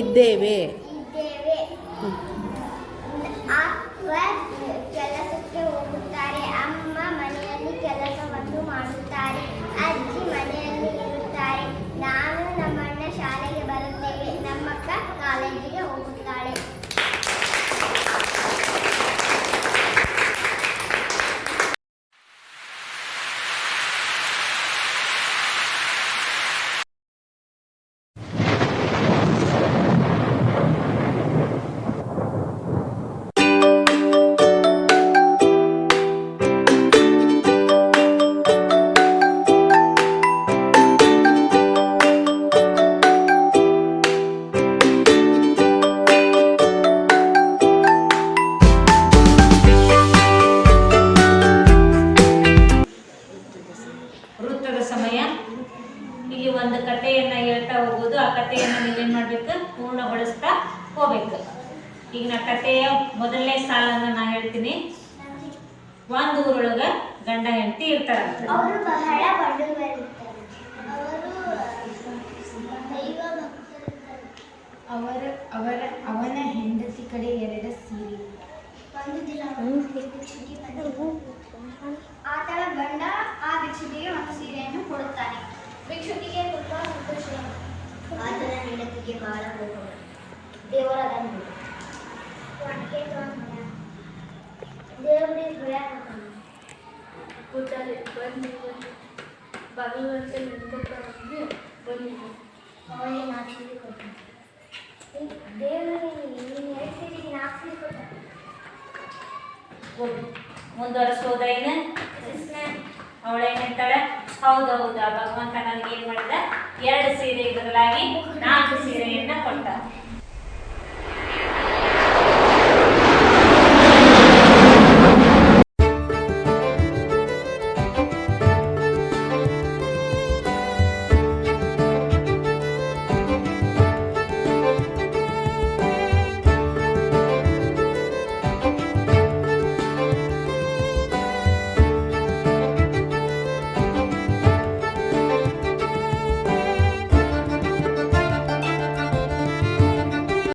ಇದ್ದೇವೆ. ಅಪ್ಪ ಕೆಲಸಕ್ಕೆ ಹೋಗುತ್ತಾರೆ, ಅಮ್ಮ ಮನೆಯಲ್ಲಿ ಕೆಲಸವನ್ನು ಮಾಡುತ್ತಾರೆ, ಅಜ್ಜಿ ಮನೆಯಲ್ಲಿ ಇರುತ್ತಾರೆ. ನಾನು ನಮ್ಮಣ್ಣ ಶಾಲೆಗೆ ಬರುತ್ತೇವೆ, ನಮ್ಮಕ್ಕ ಕಾಲೇಜಿಗೆ ಹೋಗುತ್ತಾಳೆ. ವೃತ್ತದ ಸಮಯ. ಇಲ್ಲಿ ಒಂದು ಕಥೆಯನ್ನ ಹೇಳ್ತಾ ಹೋಗೋದು, ಆ ಕಥೆಯನ್ನ ನೀವೇನ್ ಮಾಡ್ಬೇಕು, ಪೂರ್ಣಗೊಳಿಸ್ತಾ ಹೋಗ್ಬೇಕು. ಈಗ ನಾ ಕಥೆಯ ಮೊದಲನೇ ಸಾಲನ್ನ ನಾ ಹೇಳ್ತೀನಿ. ಒಂದು ಊರೊಳಗ ಗಂಡ ಹೆಂಡತಿ ಇರ್ತಾರಂತ. ಅವರು ಬಹಳ ಬಡವರಿರ್ತಾರೆ. ಅವನ ಹೆಂಡತಿ ಕಡೆ 2 ಸೀರೆ. ಒಂದು ದಿನ ಆತನ ಗಂಡ ಆ ಭಿಕ್ಷುಕಿಗೆ ಒಂದು ಸೀರೆಯನ್ನು ಕೊಡುತ್ತಾನೆ. ಭಿಕ್ಷುಕಿಗೆ ತುಂಬಾ ಸಂತೋಷ. ಆತನ ಹೆಂಡತಿಗೆ ಬಹಳ ದೇವರ ದೇವರಿಗೆ ಕೂತಲ್ಲಿ ಭಗವಂತ ಅವನಿಗೆ 4 ಸೀರೆ ಕೊಡ್ತಾನೆ. ದೇವರಿಗೆ 2 ಸೀರೆಗೆ 4 ಸೀರೆ ಕೊಡ್ತಾನೆ. ಮುಂದುವರೆಸೋದ ಏನು, ಅವಳೇನಂತಾಳೆ, ಹೌದೌದು, ಭಗವಂತ ನನಗೆ ಏನ್ ಮಾಡಿದ, 2 ಸೀರೆ ಬದಲಾಗಿ 4 ಸೀರೆಯನ್ನ ಕೊಟ್ಟ.